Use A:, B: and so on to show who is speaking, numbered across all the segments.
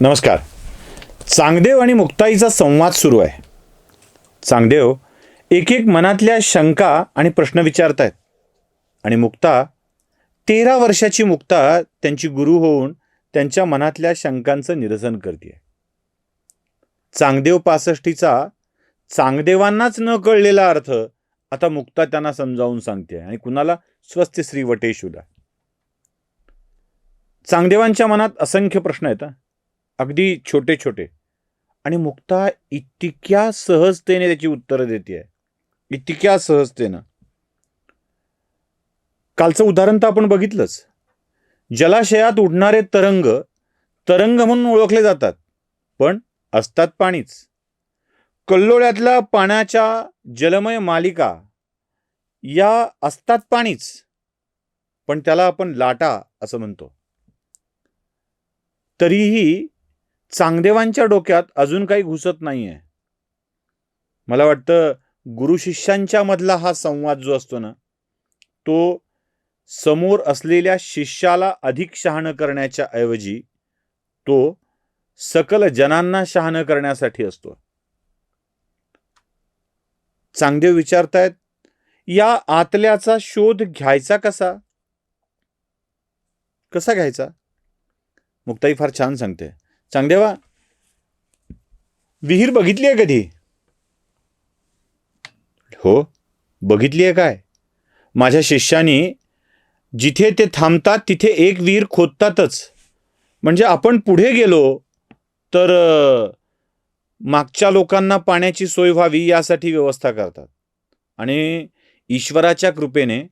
A: नमस्कार. चांगदेव आणि मुक्ताईचा संवाद सुरू आहे. चांगदेव एक एक मनातल्या शंका आणि प्रश्न विचारतायत आणि मुक्ता 13 वर्षाची मुक्ता त्यांची गुरु होऊन त्यांच्या मनातल्या शंकांचं निरसन करते. चांगदेव 65चा चांगदेवांनाच न कळलेला अर्थ आता मुक्ता त्यांना समजावून सांगते आणि कुणाला स्वस्ति श्री वटेशूला. चांगदेवांच्या मनात असंख्य प्रश्न आहेत, अगदी छोटे छोटे, आणि मुक्ता इतक्या सहजतेने त्याची उत्तरं देते, इतक्या सहजतेनं. कालचं उदाहरण तर आपण बघितलंच. जलाशयात उडणारे तरंग तरंग म्हणून ओळखले जातात, पण असतात पाणीच. कल्लोळ्यातल्या पाण्याच्या जलमय मालिका या असतात पाणीच, पण त्याला आपण लाटा असं म्हणतो. तरीही चांगदेवांच्या डोक्यात अजून काही घुसत नाहीये. मला वाटतं गुरु शिष्यांच्या मधला हा संवाद जो असतो ना, तो समोर असलेल्या शिष्याला अधिक शहाणं करण्याच्या ऐवजी तो सकल जनांना शहाणं करण्यासाठी असतो. चांगदेव विचारतायत, या आतल्याचा शोध घ्यायचा कसा? कसा घ्यायचा? मुक्ताई फार छान सांगते. चांगदेवा, विहीर बघितली आहे कधी? हो, बघितली आहे. काय? माझ्या शिष्यानी जिथे ते थांबतात तिथे एक विहीर खोदतातच. म्हणजे आपण पुढे गेलो तर मागच्या लोकांना पाण्याची सोय व्हावी यासाठी व्यवस्था करतात. आणि ईश्वराच्या कृपेने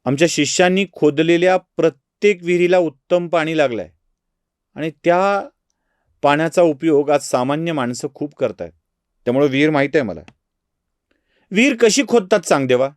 A: आमच्या शिष्यांनी खोदलेल्या प्रत्येक विहिरीला उत्तम पाणी लागलंय आणि त्या पाण्याचा उपयोग आज सामान्य माणसं खूप करतायत. त्यामुळे विहीर माहित आहे मला. विहीर कशी खोदतात चांगदेवा?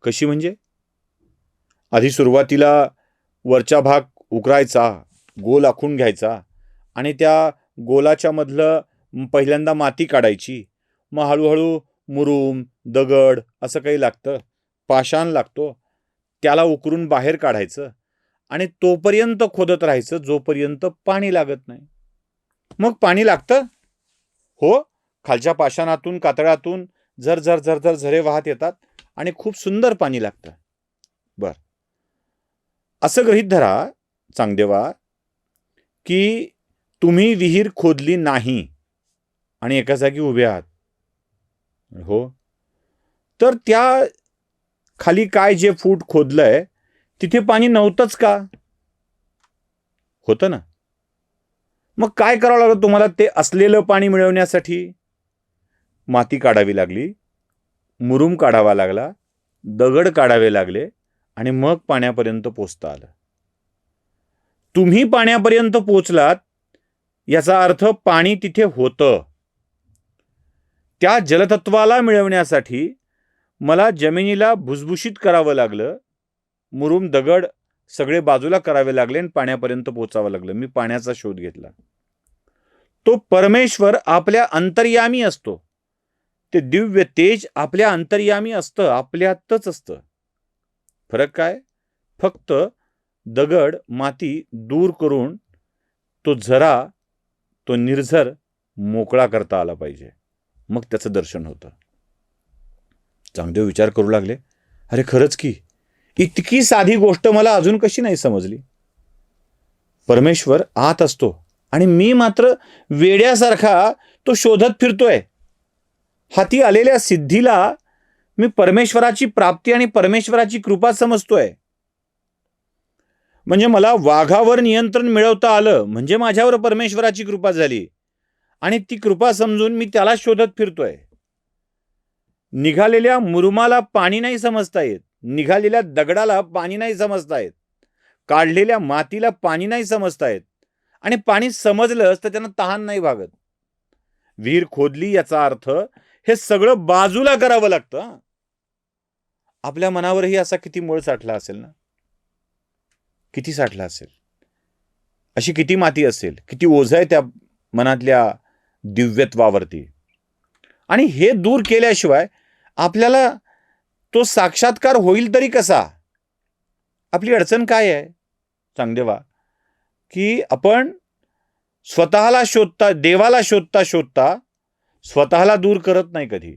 A: कशी म्हणजे? आधी सुरुवातीला वरचा भाग उकरायचा, गोल आखून घ्यायचा आणि त्या गोलाच्या मधलं पहिल्यांदा माती काढायची. मग हळूहळू मुरूम, दगड असं काही लागतं, पाषाण लागतो, त्याला उकरून बाहेर काढायचं आणि तोपर्यंत खोदत राहायचं जोपर्यंत पाणी लागत नाही. मग पाणी लागतं? हो, खालच्या पाषाणातून, कातळातून झरझर झरझर झरे वाहत येतात आणि खूप सुंदर पाणी लागतं. बर, असं गृहीत धरा चांगदेवा की तुम्ही विहीर खोदली नाही आणि एका जागी उभे आहात. हो, तर त्या खाली काय जे फूट खोदलंय तिथे पाणी नव्हतंच का? होतं ना. मग काय करावं लागलं तुम्हाला ते असलेलं पाणी मिळवण्यासाठी? माती काढावी लागली, मुरूम काढावा लागला, दगड काढावे लागले आणि मग पाण्यापर्यंत पोचता आलं. तुम्ही पाण्यापर्यंत पोचलात याचा अर्थ पाणी तिथे होतं. त्या जलतत्वाला मिळवण्यासाठी मला जमिनीला भुसभुशीत करावं लागलं, मुरूम दगड सगळे बाजूला करावे लागले आणि पाण्यापर्यंत पोचावं लागलं. मी पाण्याचा शोध घेतला. तो परमेश्वर आपल्या अंतर्यामी असतो. ते दिव्य तेज आपल्या अंतर्यामी असतं, आपल्यातच असतं. फरक काय? फक्त दगड माती दूर करून तो झरा, तो निर्झर मोकळा करता आला पाहिजे, मग त्याचं दर्शन होतं. चांगदेव विचार करू लागले, अरे खरंच की, इतकी साधी गोष्ट मला अजून कशी नाही समजली? परमेश्वर आत असतो आणि मी मात्र वेड्यासारखा तो शोधत फिरतोय. हाती आलेल्या सिद्धीला मी परमेश्वराची प्राप्ती आणि परमेश्वराची कृपा समजतोय. म्हणजे मला वाघावर नियंत्रण मिळवता आलं म्हणजे माझ्यावर परमेश्वराची कृपा झाली आणि ती कृपा समजून मी त्याला शोधत फिरतोय. निघालेल्या मुरुमाला पाणी नाही समजता येत, निघालेल्या दगडाला पाणी नाही समजता येत, काढलेल्या मातीला पाणी नाही समजता येत, आणि पाणी समजलंच तर त्यांना तहान नाही भागत. विहीर खोदली याचा अर्थ हे सगळं बाजूला करावं लागतं. आपल्या मनावरही असा किती मूळ साठला असेल ना, किती साठला असेल, अशी किती माती असेल, किती ओझं आहे त्या मनातल्या दिव्यत्वावरती. आणि हे दूर केल्याशिवाय आपल्याला तो साक्षात्कार होईल तरी कसा? आपली अडचण काय आहे चांगदेवा? की आपण स्वतःला शोधता, देवाला शोधता शोधता स्वतःला दूर करत नाही, कधी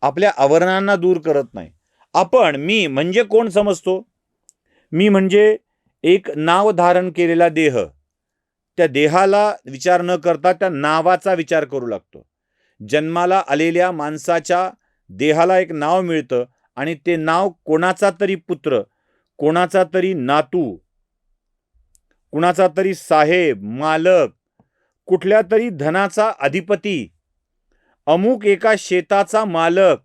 A: आपल्या आवरणांना दूर करत नाही. आपण मी म्हणजे कोण समजतो? मी म्हणजे एक नाव धारण केलेला देह. त्या देहाला विचार न करता त्या नावाचा विचार करू लागतो. जन्माला आलेल्या माणसाच्या देहाला एक नाव मिळतं आणि ते नाव कोणाचा तरी पुत्र, कोणाचा तरी नातू, कुणाचा तरी साहेब, मालक, कुठल्या तरी धनाचा अधिपती, अमुक एका शेताचा मालक,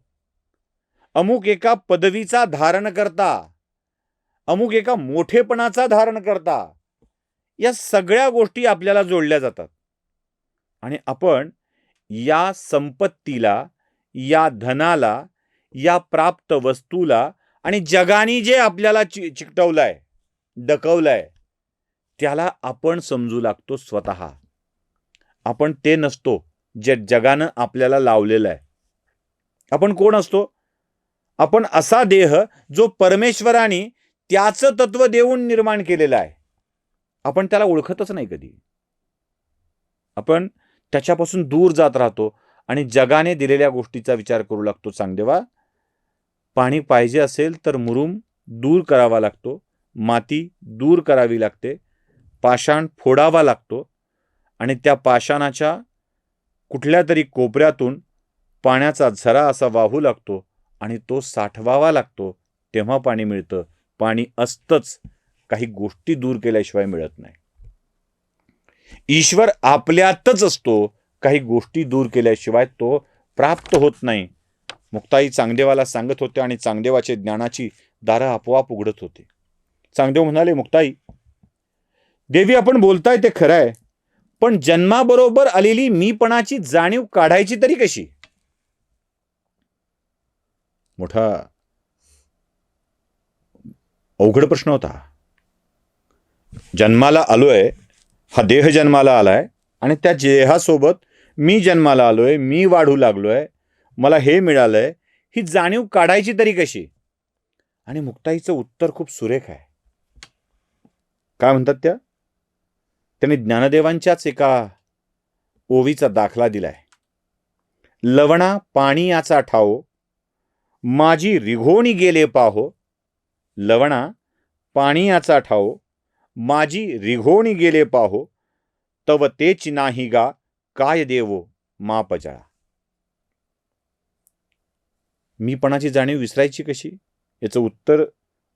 A: अमुक एका पदवीचा धारण करता, अमुक एका मोठेपणाचा धारण करता, या सगळ्या गोष्टी आपल्याला जोडल्या जातात. आणि आपण या संपत्तीला, या धनाला, या प्राप्त वस्तूला आणि जगाने जे आपल्याला चिकटवलंय, डकवलंय, त्याला आपण समजू लागतो स्वतः. आपण ते नसतो जे जगानं आपल्याला लावलेलं आहे. आपण कोण असतो? आपण असा देह जो परमेश्वराने त्याचं तत्व देऊन निर्माण केलेला आहे. आपण त्याला ओळखतच नाही कधी. आपण त्याच्यापासून दूर जात राहतो आणि जगाने दिलेल्या गोष्टीचा विचार करू लागतो. चांगदेवा, पाणी पाहिजे असेल तर मुरुम दूर करावा लागतो, माती दूर करावी लागते, पाषाण फोडावा लागतो आणि त्या पाषाणाच्या कुठल्या तरी कोपऱ्यातून पाण्याचा झरा असा वाहू लागतो आणि तो साठवावा लागतो, तेव्हा पाणी मिळतं. पाणी असतंच, काही गोष्टी दूर केल्याशिवाय मिळत नाही. ईश्वर आपल्यातच असतो, काही गोष्टी दूर केल्याशिवाय तो प्राप्त होत नाही. मुक्ताई चांगदेवाला सांगत होते आणि चांगदेवाचे ज्ञानाची दारं आपोआप उघडत होते. चांगदेव म्हणाले, मुक्ताई देवी, आपण बोलताय ते खरं आहे, पण जन्माबरोबर आलेली मीपणाची जाणीव काढायची तरी कशी? मोठा अवघड प्रश्न होता. जन्माला आलोय, हा देह जन्माला आलाय आणि त्या देहासोबत मी जन्माला आलोय, मी वाढू लागलोय, मला हे मिळालंय, ही जाणीव काढायची तरी कशी? आणि मुक्ताईचं उत्तर खूप सुरेख आहे. काय म्हणतात त्यांनी ज्ञानदेवांच्याच एका ओवीचा दाखला दिलाय. लवणा पाणी याचा ठाओ, माझी रिघोणी गेले पाहो. लवणा पाणी याचा ठाओ, माझी रिघोणी गेले पाहो. तव तेच नाही गा, काय देवो मापजळा. मीपणाची जाणीव विसरायची कशी? याचं उत्तर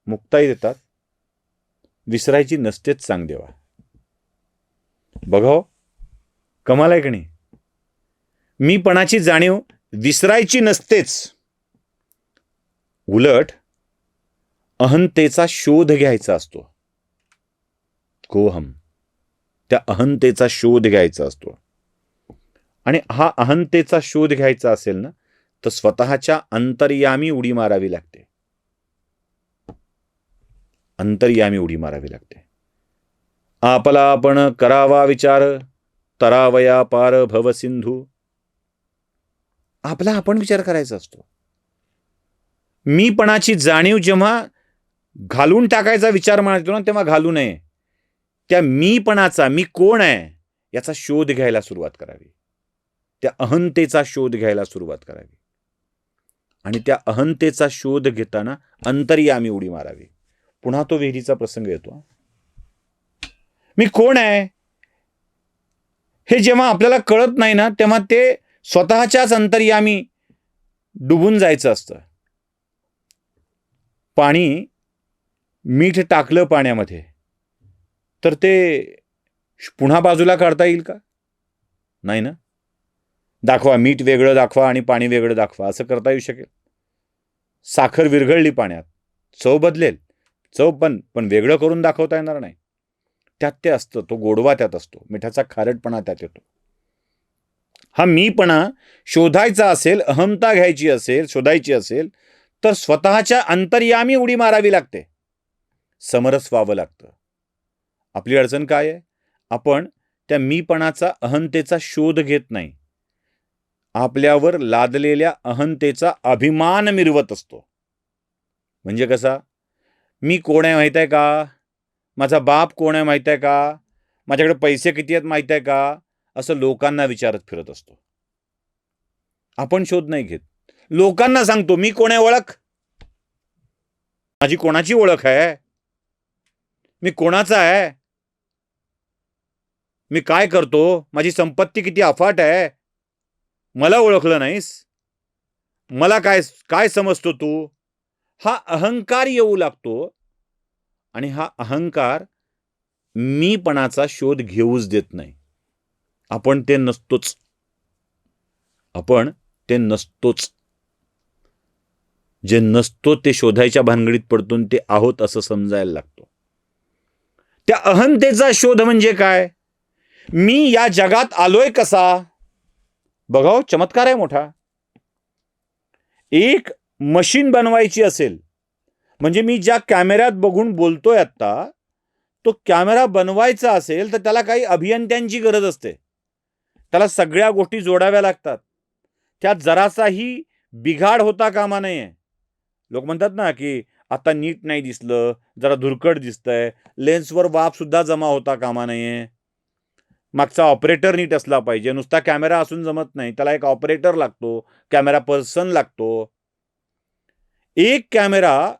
A: मुक्ताई देतात, विसरायची नसतेच चांगदेवा. बघाव, कमाल आहे की नाही? मीपणाची जाणीव विसरायची नसतेच, उलट अहंतेचा शोध घ्यायचा असतो. कोहम, त्या अहंतेचा शोध घ्यायचा असतो. आणि हा अहंतेचा शोध घ्यायचा असेल ना, तर स्वतःच्या अंतर्यामी उडी मारावी लागते. अंतर्यामी उडी मारावी लागते. आपला आपण करावा विचार, तरावया पार भव सिंधू. आपला आपण विचार करायचा असतो. मीपणाची जाणीव जेव्हा घालून टाकायचा विचार मानतो ना, तेव्हा घालू नये. त्या मीपणाचा, मी कोण आहे याचा शोध घ्यायला सुरुवात करावी. त्या अहंतेचा शोध घ्यायला सुरुवात करावी. आणि त्या अहंतेचा शोध घेताना अंतर्यामी उडी मारावी. पुन्हा तो विहिरीचा प्रसंग येतो. मी कोण आहे हे जेव्हा आपल्याला कळत नाही ना, तेव्हा ते स्वतःच्याच अंतर्यामी डुबून जायचं असतं. पाणी, मीठ टाकलं पाण्यामध्ये तर ते पुन्हा बाजूला काढता येईल का? नाही ना. दाखवा, मीठ वेगळं दाखवा आणि पाणी वेगळं दाखवा, असं करता येऊ शकेल? साखर विरघळली पाण्यात, चव बदलेल, चव पण वेगळं करून दाखवता येणार नाही. त्यात ते असतं, तो गोडवा त्यात असतो, मिठाचा खारटपणा त्यात येतो. हा मीपणा शोधायचा असेल, अहमता घ्यायची असेल, शोधायची असेल, तर स्वतःच्या अंतर्यामी उडी मारावी लागते, समरस व्हावं लागतं. आपली अडचण काय आहे? आपण त्या मीपणाचा, अहंतेचा शोध घेत नाही. आपल्यावर लादलेल्या अहंतेचा अभिमान मिरवत असतो. म्हणजे कसा? मी कोण आहे माहित आहे का? माझा बाप कोण आहे माहित आहे का? माझ्याकडे पैसे किती आहेत माहित आहे का? असं लोकांना विचारत फिरत असतो. आपण शोध नाही घेत. लोकांना सांगतो मी कोण आहे, ओळख माझी कोणाची ओळख आहे, मी कोणाचा आहे, मी काय करतो, माझी संपत्ती किती अफाट आहे, मला ओळखलं नाहीस, मला काय काय समजतो तू. हा अहंकार येऊ लागतो आणि हा अहंकार मीपणाचा शोध घेऊच देत नाही. आपण ते नसतोच. आपण ते नसतोच. जे नसतो ते शोधायच्या भानगडीत पडतून ते आहोत असं समजायला लागतो. त्या अहंतेचा शोध म्हणजे काय? मी या जगात आलोय कसा? बघाव, चमत्कार आहे मोठा. एक मशीन बनवायची असेल म्हणजे मी ज्या कॅमेऱ्यात बघून बोलतोय आता, तो कॅमेरा बनवायचा असेल तर त्याला काही अभियंत्यांची गरज असते. त्याला सगळ्या गोष्टी जोडाव्या लागतात. त्यात जरासाही बिघाड होता कामा नये. लोक म्हणतात ना की आता नीट नाही दिसलं, जरा धुरकट दिसतंय, लेन्सवर वाफ सुद्धा जमा होता कामा नये, मागचा ऑपरेटर नीट असला पाहिजे. नुसता कॅमेरा असून जमत नाही, त्याला एक ऑपरेटर लागतो, कॅमेरा पर्सन लागतो. एक कॅमेरा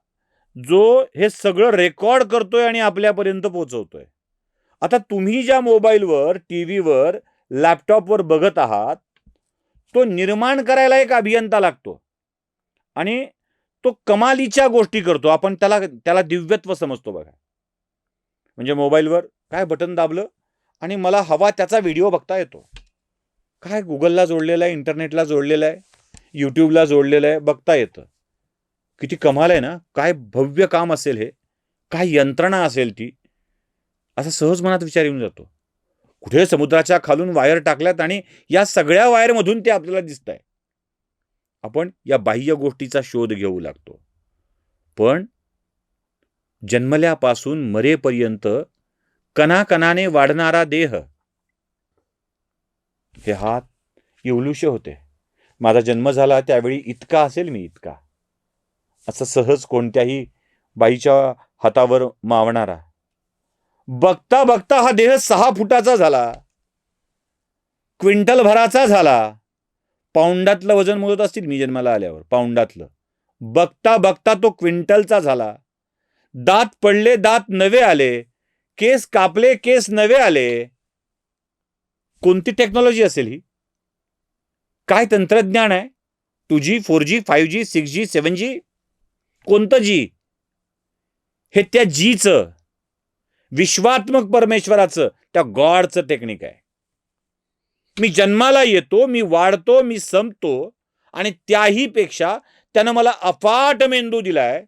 A: जो हे सगळं रेकॉर्ड करतोय आणि आपल्यापर्यंत पोहोचवतोय. आता तुम्ही ज्या मोबाईलवर, टीव्हीवर, लॅपटॉपवर बघत आहात, तो निर्माण करायला एक अभियंता लागतो आणि तो कमालीच्या गोष्टी करतो. आपण त्याला दिव्यत्व समजतो बघा. म्हणजे मोबाईलवर काय बटन दाबलं आणि मला हवा त्याचा व्हिडिओ बघता येतो. काय गुगलला जोडलेला आहे, इंटरनेटला जोडलेला आहे, यूट्यूबला जोडलेलं आहे, बघता येतं. किती कमाल आहे ना. काय भव्य काम असेल हे, काय यंत्रणा असेल ती, असा सहज मनात विचार येऊन जातो. कुठे समुद्राच्या खालून वायर टाकल्यात आणि या सगळ्या वायरमधून ते आपल्याला दिसत आहे. आपण या बाह्य गोष्टीचा शोध घेऊ लागतो. पण जन्मल्यापासून मरेपर्यंत कणाकणाने वाढणारा देह, हे हात एवढूशे होते. माझा जन्म झाला त्यावेळी इतका असेल मी, इतका, असं सहज कोणत्याही बाईच्या हातावर मावणारा. बघता बघता हा देह 6 फुटाचा झाला, क्विंटल भराचा झाला. पाऊंडातलं वजन मोजत असतील मी जन्माला आल्यावर, पाऊंडातलं. बघता बघता तो क्विंटलचा झाला. दात पडले, दात नवे आले, केस कापले, केस नवे आले. कोणती टेक्नॉलॉजी असेल ही? काय तंत्रज्ञान आहे? 2G, 4G, 5G, 6G, 7G, कोणतं जी? हे त्या जीचं, विश्वात्मक परमेश्वराचं, त्या गॉडचं टेक्निक आहे. मी जन्माला येतो, मी वाढतो, मी संपतो आणि त्याही पेक्षा त्यानं मला अफाट मेंदू दिलाय,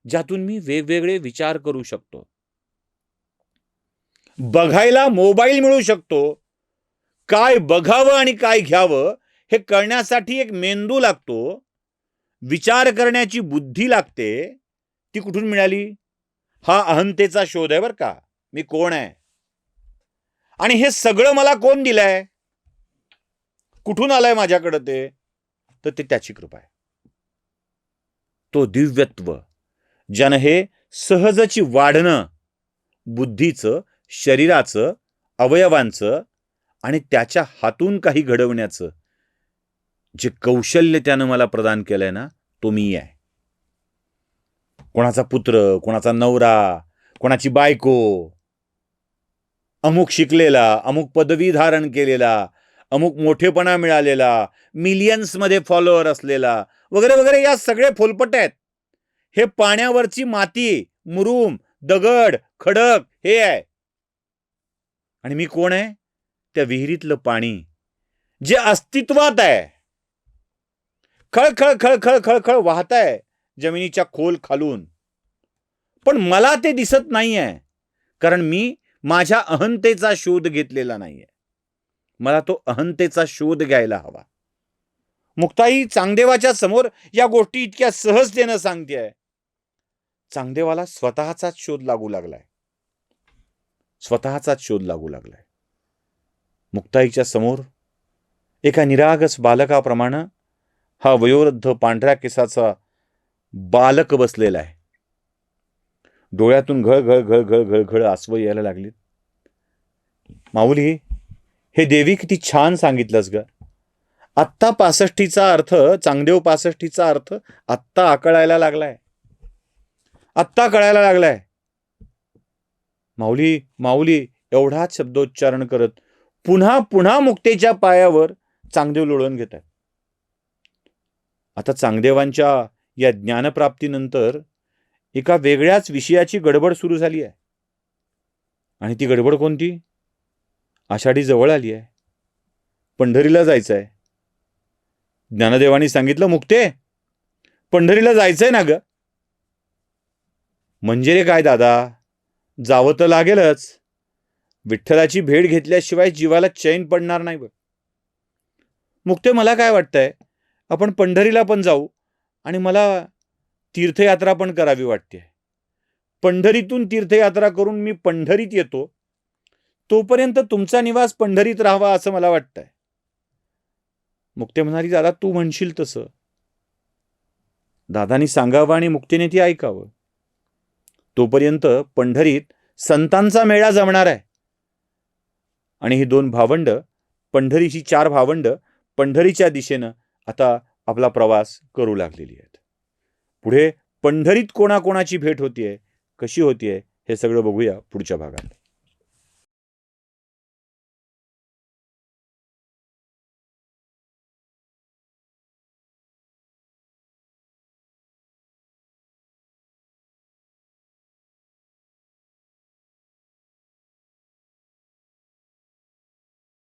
A: ज्यातून मी वेगवेगळे विचार करू शकतो. बघायला मोबाईल मिळू शकतो. काय बघावं आणि काय घ्यावं हे कळण्यासाठी एक मेंदू लागतो, विचार करण्याची बुद्धी लागते. ती कुठून मिळाली? हा अहंतेचा शोध आहे बरं का. मी कोण आहे आणि हे सगळं मला कोण दिलंय, कुठून आलंय माझ्याकडं ते? तर ते त्याची कृपा आहे. तो दिव्यत्व ज्यानं हे सहजची वाढणं, बुद्धीचं, शरीराचं, अवयवांचं आणि त्याच्या हातून काही घडवण्याचं जे कौशल्य त्यानं मला प्रदान केलंय ना, तो मी आहे. कोणाचा पुत्र, कोणाचा नवरा, कोणाची बायको, अमुक शिकलेला, अमुक पदवी धारण केलेला, अमुक मोठेपणा मिळालेला, मिलियन्समध्ये फॉलोअर असलेला, वगैरे वगैरे, या सगळे फोलपट आहेत. हे पाण्यावरची माती, मुरूम, दगड, खडक हे आहे. आणि मी कोण आहे? त्या विहिरीतलं पाणी जे अस्तित्वात आहे, खळखळ खळखळ खळखळ वाहत आहे जमिनीच्या खोल खालून. पण मला ते दिसत नाहीये, कारण मी माझ्या अहंतेचा शोध घेतलेला नाहीये. मला तो अहंतेचा शोध घ्यायला हवा. मुक्ताई चांगदेवाच्या समोर या गोष्टी इतक्या सहजतेनं सांगतेय. चांगदेवाला स्वतःचाच शोध लागू लागलाय. स्वतःचाच शोध लागू लागलाय. मुक्ताईच्या समोर एका निरागस बालकाप्रमाणे हा वयोवृद्ध पांढऱ्या केसाचा बालक बसलेला आहे. डोळ्यातून घळ घळ घळ घळ घळ घळ आसवं यायला लागली. माऊली, हे देवी किती छान सांगितलंस ग. आत्ता 65चा अर्थ, चांगदेव 65चा अर्थ आत्ता कळायला लागलाय. माऊली माऊली एवढाच शब्दोच्चारण करत पुन्हा पुन्हा मुक्तेच्या पायावर चांगदेव लोळून घेतात. आता चांगदेवांच्या या ज्ञानप्राप्तीनंतर एका वेगळ्याच विषयाची गडबड सुरू झाली आहे. आणि ती गडबड कोणती? आषाढी जवळ आली आहे, पंढरीला जायचं आहे. ज्ञानदेवांनी सांगितलं, मुक्ते पंढरीला जायचंय ना ग. म्हणजे रे काय दादा, जावं तर लागेलच. विठ्ठलाची भेट घेतल्याशिवाय जीवाला चैन पडणार नाही बघ. मुक्ते मला काय वाटतंय, आपण पंढरीला पण जाऊ आणि मला तीर्थयात्रा पण करावी वाटते. पंढरीतून तीर्थयात्रा करून मी पंढरीत येतो, तोपर्यंत तुमचा निवास पंढरीत राहावा असं मला वाटतंय. मुक्ते म्हणाली, दादा तू म्हणशील तसं. दादानी सांगावं आणि मुक्तीने ती ऐकावं. तोपर्यंत पंढरीत संतांचा मेळा जमणार आहे. आणि ही 2 भावंड, पंढरीची 4 भावंड पंढरीच्या दिशेनं आता आपला प्रवास करू लागलेली आहेत. पुढे पंढरीत कोणाकोणाची भेट होतीये, कशी होतीये, हे सगळं बघूया पुढच्या भागात.